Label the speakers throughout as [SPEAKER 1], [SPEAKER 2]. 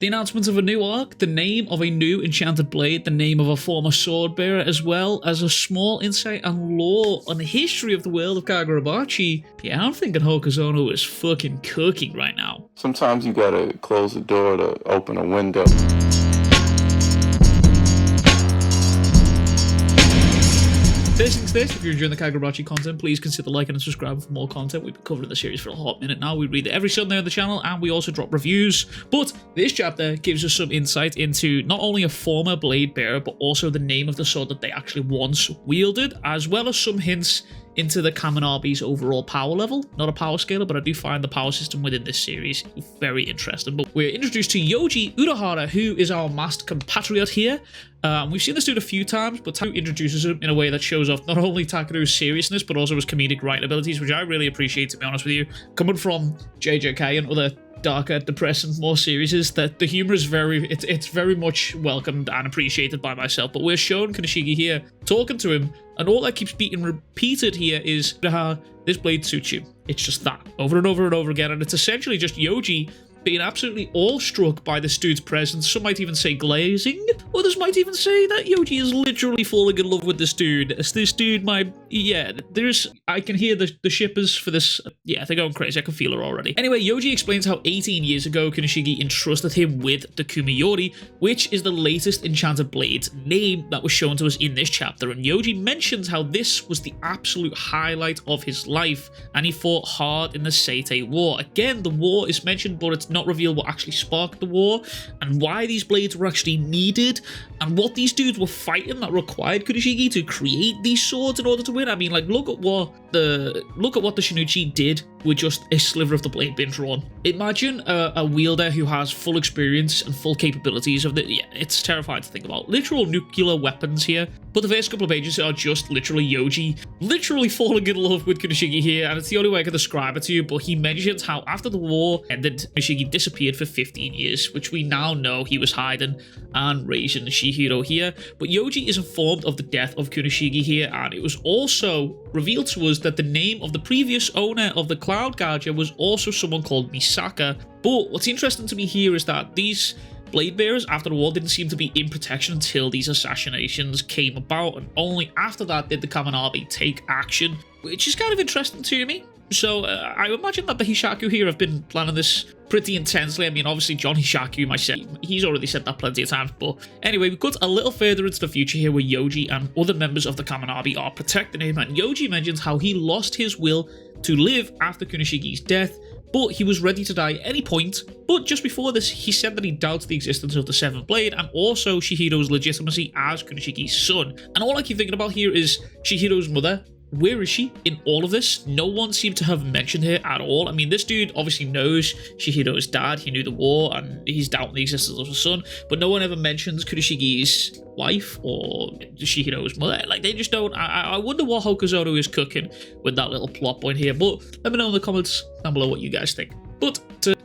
[SPEAKER 1] The announcement of a new arc, the name of a new enchanted blade, the name of a former sword bearer, as well as a small insight and lore on the history of the world of Kagurabachi. Yeah, I'm thinking Hokuzono is fucking cooking right now.
[SPEAKER 2] Sometimes you gotta close the door to open a window.
[SPEAKER 1] First things first, if you're enjoying the Kagurabachi content, please consider liking and subscribing for more content. We've been covering the series for a hot minute now. We read it every Sunday on the channel, and we also drop reviews. But this chapter gives us some insight into not only a former blade bearer, but also the name of the sword that they actually once wielded, as well as some hints into the Kamunabi's overall power level. Not a power scaler, but I do find the power system within this series very interesting. But we're introduced to Yoji Urahara, who is our masked compatriot here. We've seen this dude a few times, but Takeru introduces him in a way that shows off not only Takeru's seriousness, but also his comedic writing abilities, which I really appreciate, to be honest with you. Coming from JJK and other darker, depressing, more series, that the humor is it's very much welcomed and appreciated by myself. But we're shown Kaneshigi here talking to him, and all that keeps being repeated here is, this blade suits you. It's just that, over and over and over again, and it's essentially just Yoji being absolutely awestruck by this dude's presence. Some might even say glazing. Others might even say that Yoji is literally falling in love with this dude. This dude I can hear the shippers for this. Yeah, they're going crazy. I can feel it already. Anyway, Yoji explains how 18 years ago, Kaneshigi entrusted him with the Kumiyori, which is the latest enchanted blade's name that was shown to us in this chapter. And Yoji mentions how this was the absolute highlight of his life, and he fought hard in the Seitei War. Again, the war is mentioned, but it's not revealed what actually sparked the war, and why these blades were actually needed, and what these dudes were fighting that required Kaneshigi to create these swords in order to win. I mean, like, look at what the Shinuchi did with just a sliver of the blade being drawn. Imagine a wielder who has full experience and full capabilities of it's terrifying to think about. Literal nuclear weapons here. But the first couple of pages are just literally Yoji literally falling in love with Kaneshigi here, and it's the only way I can describe it to you. But he mentions how after the war ended, Kaneshigi disappeared for 15 years, which we now know he was hiding and raising Chihiro here. But Yoji is informed of the death of Kaneshigi here, and it was also revealed to us that the name of the previous owner of the Cloud Gouger was also someone called Misaka. But what's interesting to me here is that these blade bearers after the war didn't seem to be in protection until these assassinations came about, and only after that did the Kamunabi take action, which is kind of interesting to me. So I imagine that the Hishaku here have been planning this pretty intensely. I mean, obviously John Hishaku myself, he's already said that plenty of times. But anyway, we got a little further into the future here where Yoji and other members of the Kamunabi are protecting him, and Yoji mentions how he lost his will to live after Kunishigi's death, but he was ready to die at any point. But just before this, he said that he doubts the existence of the Seventh Blade and also Chihiro's legitimacy as Kunishigi's son. And all I keep thinking about here is Chihiro's mother. Where is she in all of this? No one seemed to have mentioned her at all. I mean, this dude obviously knows Chihiro's dad, he knew the war, and he's doubting the existence of his son, but no one ever mentions Kunishigi's wife or Chihiro's mother. Like, they just don't. I wonder what Hokuzono is cooking with that little plot point here, but let me know in the comments down below what you guys think. But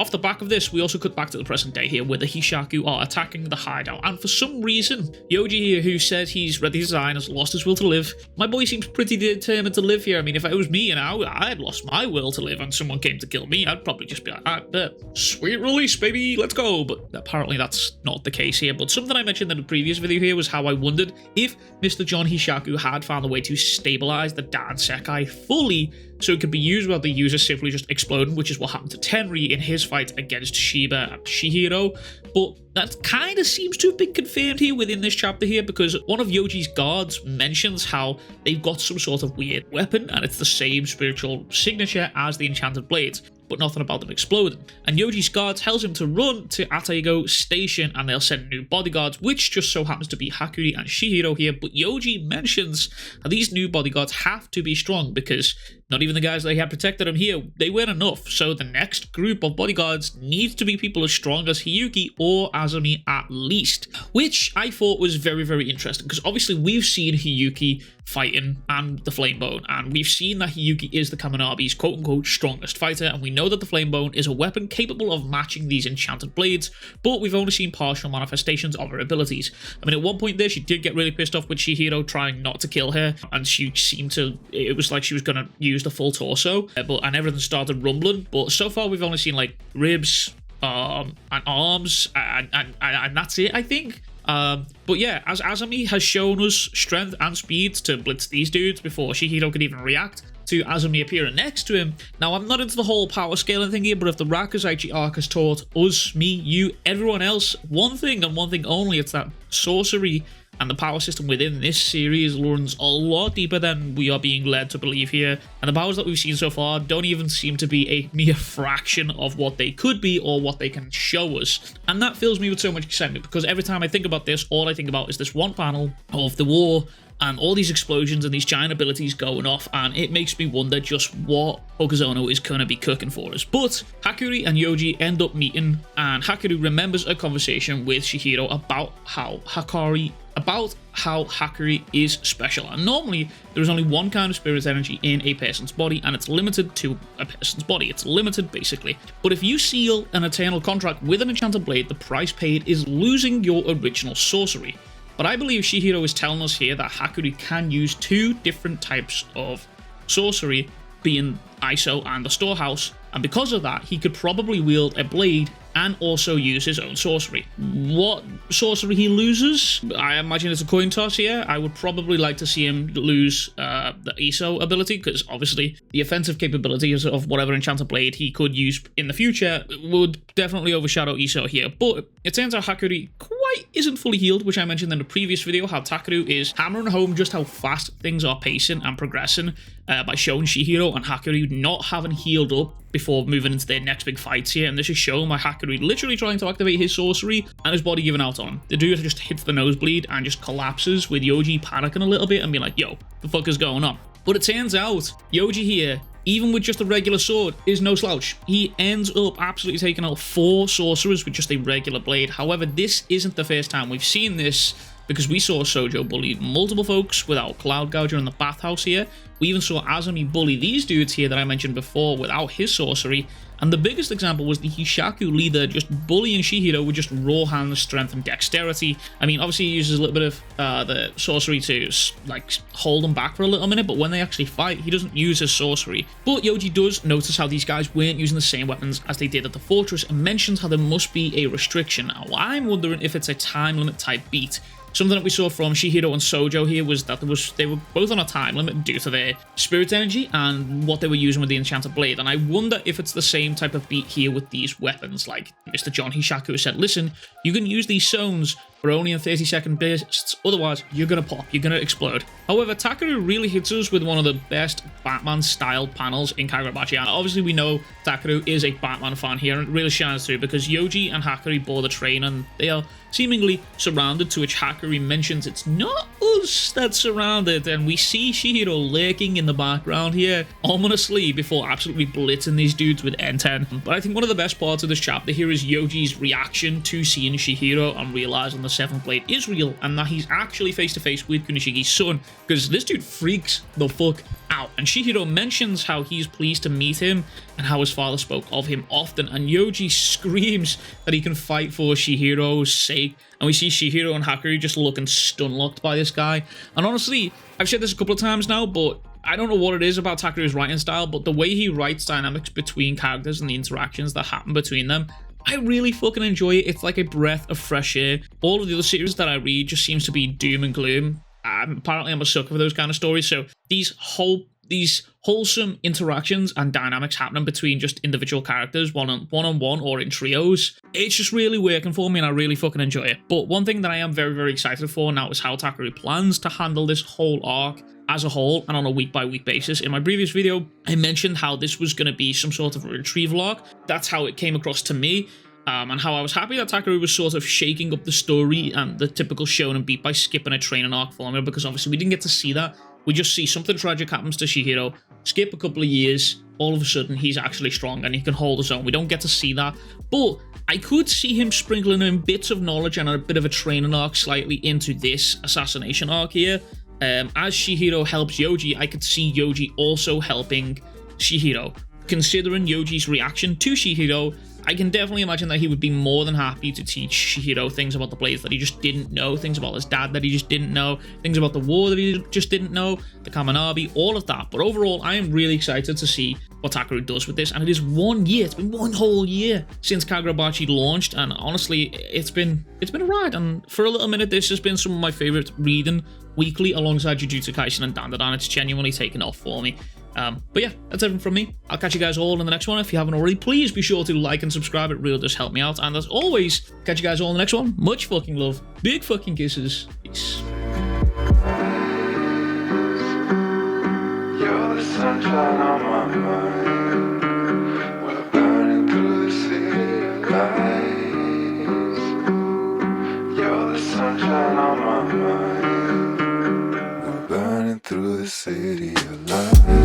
[SPEAKER 1] off the back of this, we also cut back to the present day here where the Hishaku are attacking the hideout, and for some reason, Yoji here, who said he's ready to die and has lost his will to live, my boy seems pretty determined to live here. I mean, if it was me and I had lost my will to live and someone came to kill me, I'd probably just be like, sweet release, baby, let's go. But apparently that's not the case here. But something I mentioned in the previous video here was how I wondered if Mr. John Hishaku had found a way to stabilize the Dan Sekai fully so it could be used without the user simply just exploding, which is what happened to Tenri in his fight against Shiba and Chihiro. But that kind of seems to have been confirmed here within this chapter here, because one of Yoji's guards mentions how they've got some sort of weird weapon and it's the same spiritual signature as the enchanted blades, but nothing about them exploding. And Yoji's guard tells him to run to Ataigo Station and they'll send new bodyguards, which just so happens to be Hakuri and Chihiro here. But Yoji mentions how these new bodyguards have to be strong because not even the guys that he had protected him here, they weren't enough. So the next group of bodyguards needs to be people as strong as Hiyuki or Azumi at least, which I thought was very, very interesting because obviously we've seen Hiyuki fighting and the Flamebone, and we've seen that Hiyuki is the Kamunabi's quote-unquote strongest fighter, and we know that the Flamebone is a weapon capable of matching these enchanted blades, but we've only seen partial manifestations of her abilities. I mean, at one point there, she did get really pissed off with Chihiro trying not to kill her, and she seemed to, it was like she was going to use the full torso, and everything started rumbling, but so far we've only seen like ribs, and arms, and that's it, I think. But yeah, as Azami has shown us strength and speed to blitz these dudes before Chihiro could even react to Azami appearing next to him. Now, I'm not into the whole power scaling thing here, but if the Rakuzaichi arc has taught us, me, you, everyone else, one thing and one thing only, it's that sorcery and the power system within this series runs a lot deeper than we are being led to believe here, and the powers that we've seen so far don't even seem to be a mere fraction of what they could be or what they can show us. And that fills me with so much excitement, because every time I think about this, all I think about is this one panel of the war and all these explosions and these giant abilities going off, and it makes me wonder just what Okazono is going to be cooking for us. But Hakuri and Yoji end up meeting, and Hakuri remembers a conversation with Chihiro about how Hakuri is special. And normally, there is only one kind of spirit energy in a person's body, and it's limited to a person's body. It's limited, basically. But if you seal an eternal contract with an enchanted blade, the price paid is losing your original sorcery. But I believe Chihiro is telling us here that Hakuri can use two different types of sorcery, being ISO and the storehouse, and because of that, he could probably wield a blade and also use his own sorcery. What sorcery he loses? I imagine it's a coin toss here. I would probably like to see him lose the ISO ability, because obviously the offensive capabilities of whatever enchanted blade he could use in the future would definitely overshadow ISO here. But it turns out Hakuri quite isn't fully healed, which I mentioned in the previous video, how Takeru is hammering home just how fast things are pacing and progressing by showing Chihiro and Hakuri not having healed up before moving into their next big fights here. And this is shown by Hakuri literally trying to activate his sorcery and his body giving out on him. The dude just hits the nosebleed and just collapses, with Yoji panicking a little bit and being like, yo, the fuck is going on? But it turns out Yoji here, even with just a regular sword, is no slouch. He ends up absolutely taking out 4 sorcerers with just a regular blade. However, this isn't the first time we've seen this, because we saw Sojo bully multiple folks without Cloud Gouger in the bathhouse here. We even saw Azami bully these dudes here that I mentioned before without his sorcery. And the biggest example was the Hishaku leader just bullying Chihiro with just raw hand strength and dexterity. I mean, obviously he uses a little bit of the sorcery to like hold them back for a little minute, but when they actually fight, he doesn't use his sorcery. But Yoji does notice how these guys weren't using the same weapons as they did at the fortress, and mentions how there must be a restriction. Now, I'm wondering if it's a time limit type beat. Something that we saw from Chihiro and Sojo here was that they were both on a time limit due to their spirit energy and what they were using with the enchanted blade. And I wonder if it's the same type of beat here with these weapons. Like Mr. John Hishaku said, listen, you can use these zones but only in 30-second bursts, otherwise you're gonna pop, you're gonna explode. However, Takeru really hits us with one of the best Batman-styled panels in Kagurabachi, and obviously we know Takeru is a Batman fan here, and it really shines through because Yoji and Hakuri board the train, and they are seemingly surrounded, to which Hakuri mentions it's not us that's surrounded, and we see Chihiro lurking in the background here, ominously, before absolutely blitzing these dudes with N10. But I think one of the best parts of this chapter here is Yoji's reaction to seeing Chihiro and realizing the 7th blade is real, and that he's actually face to face with Kunishiki's son, because this dude freaks the fuck out. And Chihiro mentions how he's pleased to meet him and how his father spoke of him often, and Yoji screams that he can fight for Chihiro's sake, and we see Chihiro and Hakuri just looking stun-locked by this guy. And honestly, I've said this a couple of times now, but I don't know what it is about Takeru's writing style, but the way he writes dynamics between characters and the interactions that happen between them, I really fucking enjoy it. It's like a breath of fresh air. All of the other series that I read just seems to be doom and gloom. Apparently I'm a sucker for those kind of stories, so these wholesome interactions and dynamics happening between just individual characters, one-on-one or in trios, it's just really working for me, and I really fucking enjoy it. But one thing that I am very, very excited for now is how Takeru plans to handle this whole arc as a whole and on a week-by-week basis. In my previous video, I mentioned how this was going to be some sort of a retrieval arc. That's how it came across to me. And how I was happy that Takeru was sort of shaking up the story and the typical shonen beat by skipping a training arc formula, because obviously we didn't get to see that. We just see something tragic happens to Chihiro, skip a couple of years, all of a sudden he's actually strong and he can hold his own. We don't get to see that, but I could see him sprinkling in bits of knowledge and a bit of a training arc slightly into this assassination arc here. As Chihiro helps Yoji, I could see Yoji also helping Chihiro. Considering Yoji's reaction to Chihiro, I can definitely imagine that he would be more than happy to teach Chihiro things about the blades that he just didn't know, things about his dad that he just didn't know, things about the war that he just didn't know, the Kamunabi, all of that. But overall, I am really excited to see what Takeru does with this, and it is 1 year. It's been 1 whole year since Kagurabachi launched, and honestly, it's been a ride. And for a little minute, this has been some of my favorite reading weekly alongside Jujutsu Kaisen and Dandadan. It's genuinely taken off for me. But yeah, that's everything from me. I'll catch you guys all in the next one. If you haven't already, please be sure to like and subscribe. It really does help me out. And as always, catch you guys all in the next one. Much fucking love. Big fucking kisses. Peace.
[SPEAKER 3] You're the sunshine on my mind. We're burning through the city of lights. You're the sunshine on my mind. We're burning through the city of lights.